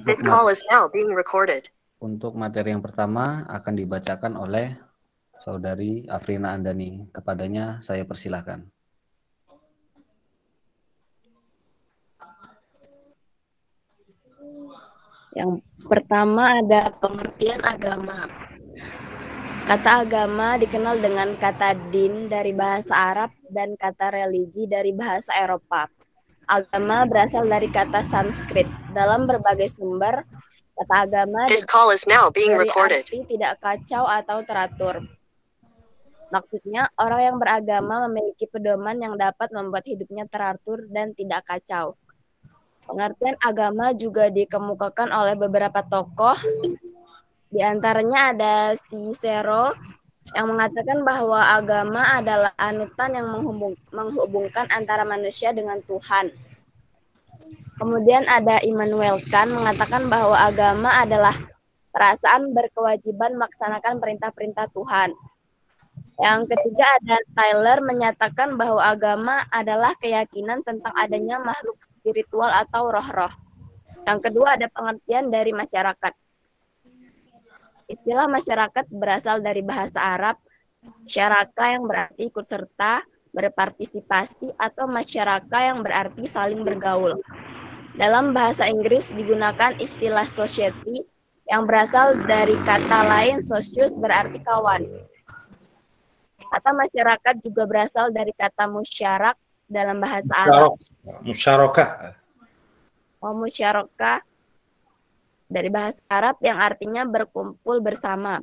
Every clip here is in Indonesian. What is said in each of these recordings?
This call is now being recorded. Untuk materi yang pertama akan dibacakan oleh Saudari Afrina Andani. Kepadanya saya persilahkan. Yang pertama ada pengertian agama. Kata agama dikenal dengan kata din dari bahasa Arab dan kata religi dari bahasa Eropa. Agama berasal dari kata Sanskrit. Dalam berbagai sumber, kata agama dari arti tidak kacau atau teratur. Maksudnya, orang yang beragama memiliki pedoman yang dapat membuat hidupnya teratur dan tidak kacau. Pengertian agama juga dikemukakan oleh beberapa tokoh. Di antaranya ada Cicero yang mengatakan bahwa agama adalah anutan yang menghubungkan antara manusia dengan Tuhan. Kemudian ada Immanuel Kant mengatakan bahwa agama adalah perasaan berkewajiban melaksanakan perintah-perintah Tuhan. Yang ketiga ada Tyler menyatakan bahwa agama adalah keyakinan tentang adanya makhluk spiritual atau roh-roh. Yang kedua ada pengertian dari masyarakat. Istilah masyarakat berasal dari bahasa Arab, syaraka yang berarti ikut serta, berpartisipasi, atau masyarakat yang berarti saling bergaul. Dalam bahasa Inggris digunakan istilah society yang berasal dari kata lain socius berarti kawan. Kata masyarakat juga berasal dari kata musyarak dalam bahasa Arab. Musyarakah. Musyarakah dari bahasa Arab yang artinya berkumpul bersama.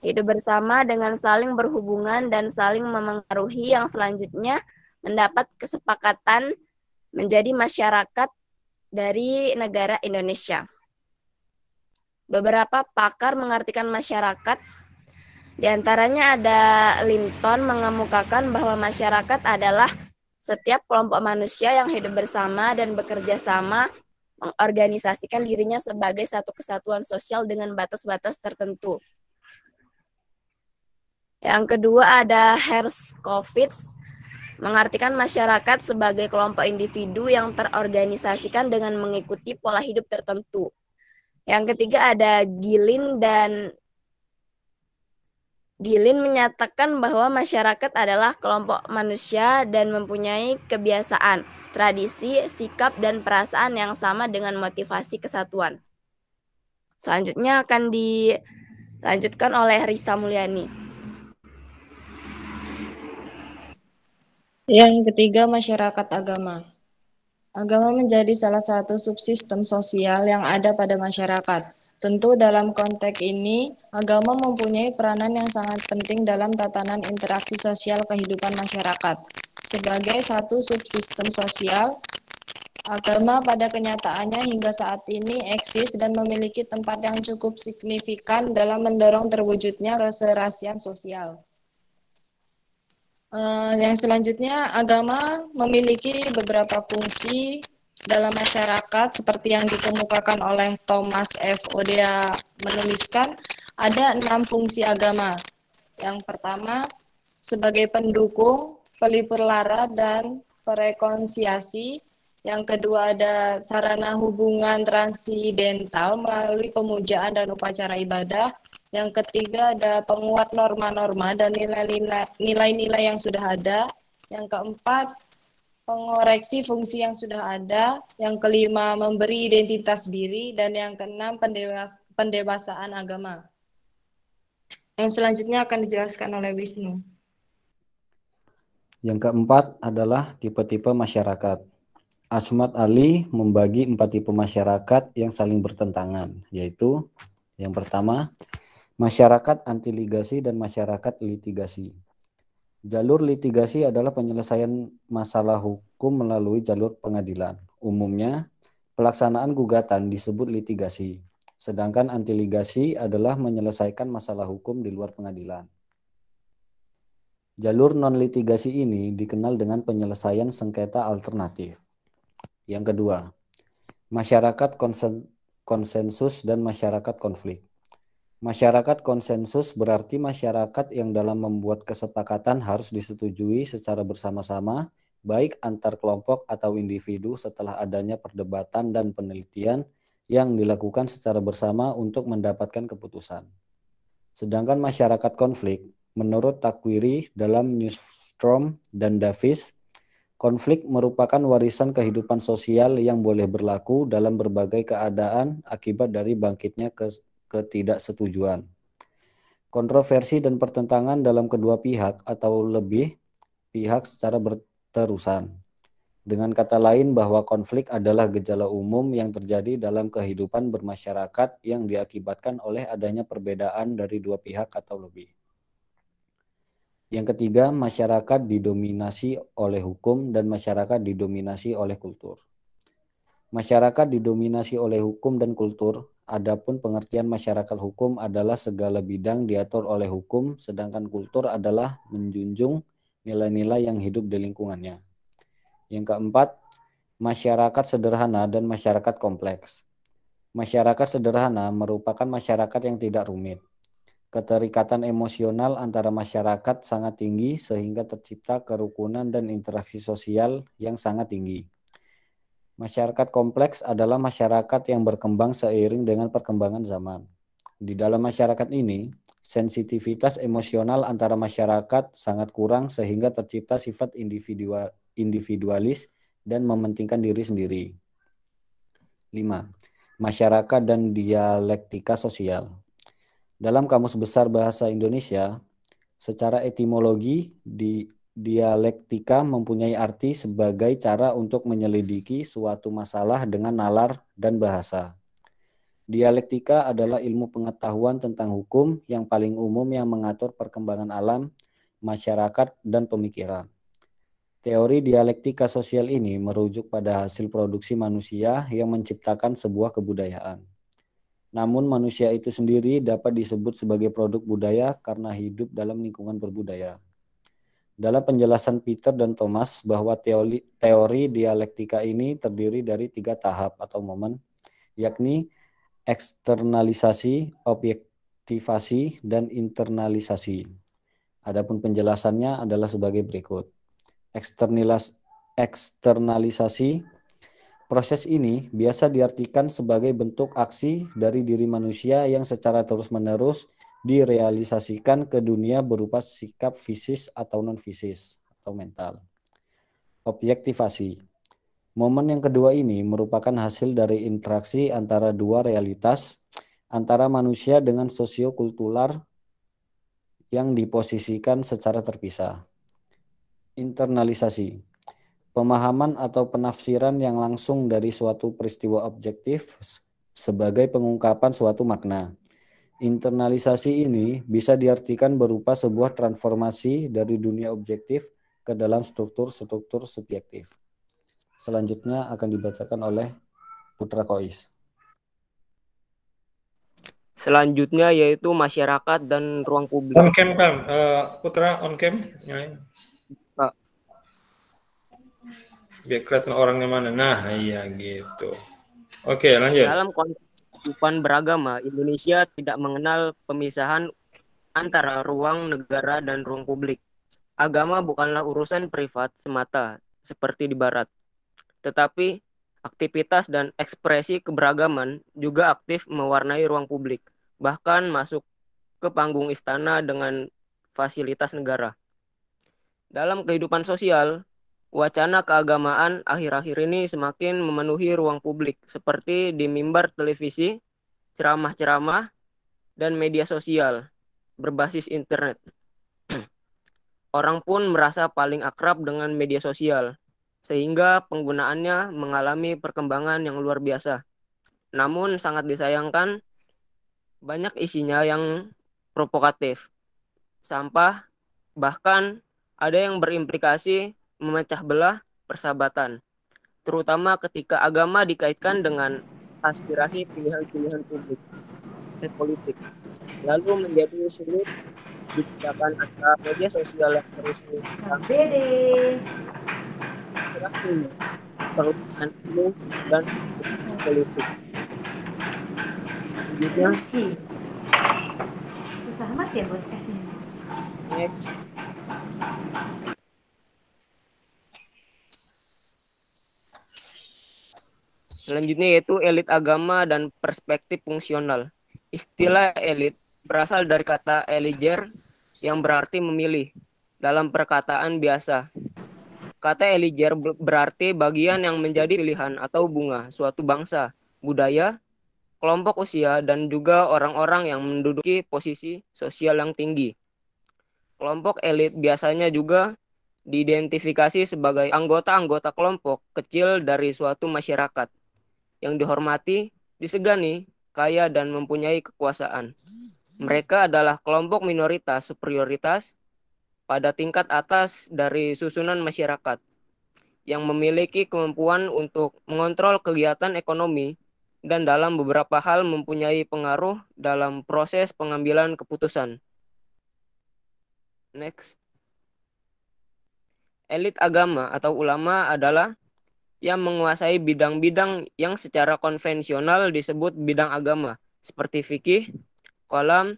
Hidup bersama dengan saling berhubungan dan saling memengaruhi yang selanjutnya mendapat kesepakatan menjadi masyarakat dari negara Indonesia. Beberapa pakar mengartikan masyarakat, di antaranya ada Linton mengemukakan bahwa masyarakat adalah setiap kelompok manusia yang hidup bersama dan bekerja sama mengorganisasikan dirinya sebagai satu kesatuan sosial dengan batas-batas tertentu. Yang kedua ada Herskovits mengartikan masyarakat sebagai kelompok individu yang terorganisasikan dengan mengikuti pola hidup tertentu. Yang ketiga ada Gilin menyatakan bahwa masyarakat adalah kelompok manusia dan mempunyai kebiasaan, tradisi, sikap, dan perasaan yang sama dengan motivasi kesatuan. Selanjutnya akan dilanjutkan oleh Risa Mulyani. Yang ketiga, masyarakat agama. Agama menjadi salah satu subsistem sosial yang ada pada masyarakat. Tentu dalam konteks ini, agama mempunyai peranan yang sangat penting dalam tatanan interaksi sosial kehidupan masyarakat. Sebagai satu subsistem sosial, agama pada kenyataannya hingga saat ini eksis dan memiliki tempat yang cukup signifikan dalam mendorong terwujudnya keserasian sosial. Yang selanjutnya, agama memiliki beberapa fungsi dalam masyarakat seperti yang dikemukakan oleh Thomas F. Oden menuliskan ada 6 fungsi agama. Yang pertama, sebagai pendukung, pelipur lara, dan perekonsiliasi. Yang kedua ada sarana hubungan transidental melalui pemujaan dan upacara ibadah. Yang ketiga ada penguat norma-norma dan nilai-nilai yang sudah ada. Yang keempat, pengoreksi fungsi yang sudah ada. Yang kelima, memberi identitas diri. Dan yang keenam, pendewasaan agama. Yang selanjutnya akan dijelaskan oleh Wisnu. Yang keempat adalah tipe-tipe masyarakat. Asmat Ali membagi 4 tipe masyarakat yang saling bertentangan, yaitu yang pertama, masyarakat anti-ligasi dan masyarakat litigasi. Jalur litigasi adalah penyelesaian masalah hukum melalui jalur pengadilan. Umumnya, pelaksanaan gugatan disebut litigasi, sedangkan anti-ligasi adalah menyelesaikan masalah hukum di luar pengadilan. Jalur non-litigasi ini dikenal dengan penyelesaian sengketa alternatif. Yang kedua, masyarakat konsensus dan masyarakat konflik. Masyarakat konsensus berarti masyarakat yang dalam membuat kesepakatan harus disetujui secara bersama-sama baik antar kelompok atau individu setelah adanya perdebatan dan penelitian yang dilakukan secara bersama untuk mendapatkan keputusan. Sedangkan masyarakat konflik, menurut Takwiri dalam Newstrom dan Davis, konflik merupakan warisan kehidupan sosial yang boleh berlaku dalam berbagai keadaan akibat dari bangkitnya ketidaksetujuan. Kontroversi dan pertentangan dalam kedua pihak atau lebih pihak secara berterusan. Dengan kata lain bahwa konflik adalah gejala umum yang terjadi dalam kehidupan bermasyarakat yang diakibatkan oleh adanya perbedaan dari dua pihak atau lebih. Yang ketiga, masyarakat didominasi oleh hukum dan masyarakat didominasi oleh kultur. Masyarakat didominasi oleh hukum dan kultur, adapun pengertian masyarakat hukum adalah segala bidang diatur oleh hukum, sedangkan kultur adalah menjunjung nilai-nilai yang hidup di lingkungannya. Yang keempat, masyarakat sederhana dan masyarakat kompleks. Masyarakat sederhana merupakan masyarakat yang tidak rumit. Keterikatan emosional antara masyarakat sangat tinggi sehingga tercipta kerukunan dan interaksi sosial yang sangat tinggi. Masyarakat kompleks adalah masyarakat yang berkembang seiring dengan perkembangan zaman. Di dalam masyarakat ini, sensitivitas emosional antara masyarakat sangat kurang sehingga tercipta sifat individualis dan mementingkan diri sendiri. 5. Masyarakat dan dialektika sosial. Dalam Kamus Besar Bahasa Indonesia, secara etimologi, dialektika mempunyai arti sebagai cara untuk menyelidiki suatu masalah dengan nalar dan bahasa. Dialektika adalah ilmu pengetahuan tentang hukum yang paling umum yang mengatur perkembangan alam, masyarakat, dan pemikiran. Teori dialektika sosial ini merujuk pada hasil produksi manusia yang menciptakan sebuah kebudayaan. Namun manusia itu sendiri dapat disebut sebagai produk budaya karena hidup dalam lingkungan berbudaya. Dalam penjelasan Peter dan Thomas bahwa teori dialektika ini terdiri dari 3 tahap atau momen, yakni eksternalisasi, objektivasi, dan internalisasi. Adapun penjelasannya adalah sebagai berikut. Eksternalisasi. Proses ini biasa diartikan sebagai bentuk aksi dari diri manusia yang secara terus-menerus direalisasikan ke dunia berupa sikap fisis atau non-fisis atau mental. Objektivasi. Momen yang kedua ini merupakan hasil dari interaksi antara dua realitas antara manusia dengan sosiokultural yang diposisikan secara terpisah. Internalisasi. Pemahaman atau penafsiran yang langsung dari suatu peristiwa objektif sebagai pengungkapan suatu makna. Internalisasi ini bisa diartikan berupa sebuah transformasi dari dunia objektif ke dalam struktur-struktur subjektif. Selanjutnya akan dibacakan oleh Putra Kois. Selanjutnya yaitu masyarakat dan ruang publik. On cam kan, Putra on cam, nyalain. Pak. Biar kelihatan orangnya mana. Nah, iya gitu. Oke, lanjut. Dalam konteks kehidupan beragama, Indonesia tidak mengenal pemisahan antara ruang negara dan ruang publik. Agama bukanlah urusan privat semata, seperti di Barat. Tetapi aktivitas dan ekspresi keberagaman juga aktif mewarnai ruang publik, bahkan masuk ke panggung istana dengan fasilitas negara. Dalam kehidupan sosial, wacana keagamaan akhir-akhir ini semakin memenuhi ruang publik, seperti di mimbar televisi, ceramah-ceramah, dan media sosial berbasis internet. Orang pun merasa paling akrab dengan media sosial, sehingga penggunaannya mengalami perkembangan yang luar biasa. Namun sangat disayangkan, banyak isinya yang provokatif, sampah, bahkan ada yang berimplikasi memecah belah persahabatan, terutama ketika agama dikaitkan dengan aspirasi pilihan-pilihan publik dan politik. Lalu menjadi sulit dibedakan antara media sosial yang terus perluasan ilmu dan politik. Selanjutnya, susah amat ya buat kasih. next. Selanjutnya yaitu elit agama dan perspektif fungsional. Istilah elit berasal dari kata eliger yang berarti memilih dalam perkataan biasa. Kata eliger berarti bagian yang menjadi pilihan atau bunga suatu bangsa, budaya, kelompok usia, dan juga orang-orang yang menduduki posisi sosial yang tinggi. Kelompok elit biasanya juga diidentifikasi sebagai anggota-anggota kelompok kecil dari suatu masyarakat yang dihormati, disegani, kaya, dan mempunyai kekuasaan. Mereka adalah kelompok minoritas superioritas pada tingkat atas dari susunan masyarakat yang memiliki kemampuan untuk mengontrol kegiatan ekonomi dan dalam beberapa hal mempunyai pengaruh dalam proses pengambilan keputusan. Next. Elit agama atau ulama adalah yang menguasai bidang-bidang yang secara konvensional disebut bidang agama, seperti fikih, kalam,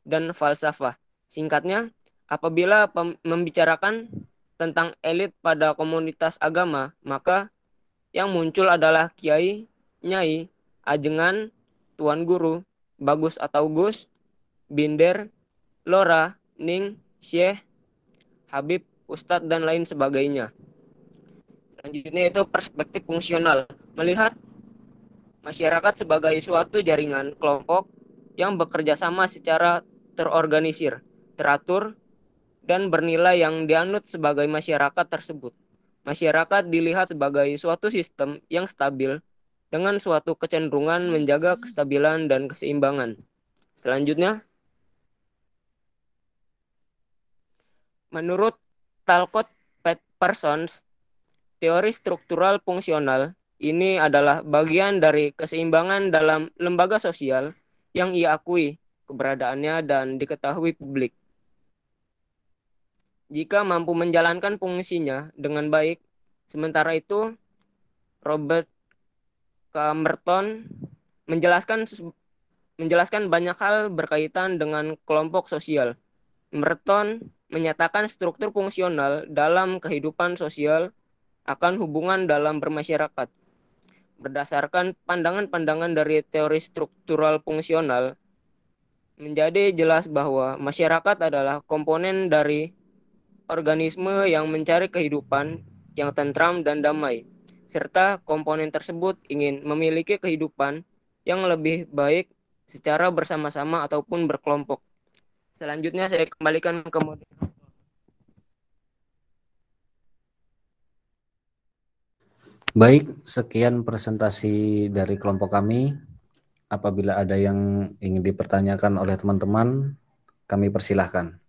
dan falsafah. Singkatnya, apabila membicarakan tentang elit pada komunitas agama, maka yang muncul adalah kiai, nyai, ajengan, tuan guru, bagus atau gus, binder, lora, ning, syekh, habib, ustadz, dan lain sebagainya. Selanjutnya itu perspektif fungsional, melihat masyarakat sebagai suatu jaringan kelompok yang bekerja sama secara terorganisir, teratur, dan bernilai yang dianut sebagai masyarakat tersebut. Masyarakat dilihat sebagai suatu sistem yang stabil dengan suatu kecenderungan menjaga kestabilan dan keseimbangan. Selanjutnya, menurut Talcott Parsons, teori struktural fungsional ini adalah bagian dari keseimbangan dalam lembaga sosial yang ia akui keberadaannya dan diketahui publik. Jika mampu menjalankan fungsinya dengan baik, sementara itu Robert Camerton menjelaskan banyak hal berkaitan dengan kelompok sosial. Merton menyatakan struktur fungsional dalam kehidupan sosial akan hubungan dalam bermasyarakat. Berdasarkan pandangan-pandangan dari teori struktural fungsional, menjadi jelas bahwa masyarakat adalah komponen dari organisme yang mencari kehidupan yang tentram dan damai, serta komponen tersebut ingin memiliki kehidupan yang lebih baik secara bersama-sama ataupun berkelompok. Selanjutnya saya kembalikan ke moderator. Baik, sekian presentasi dari kelompok kami. Apabila ada yang ingin dipertanyakan oleh teman-teman, kami persilahkan.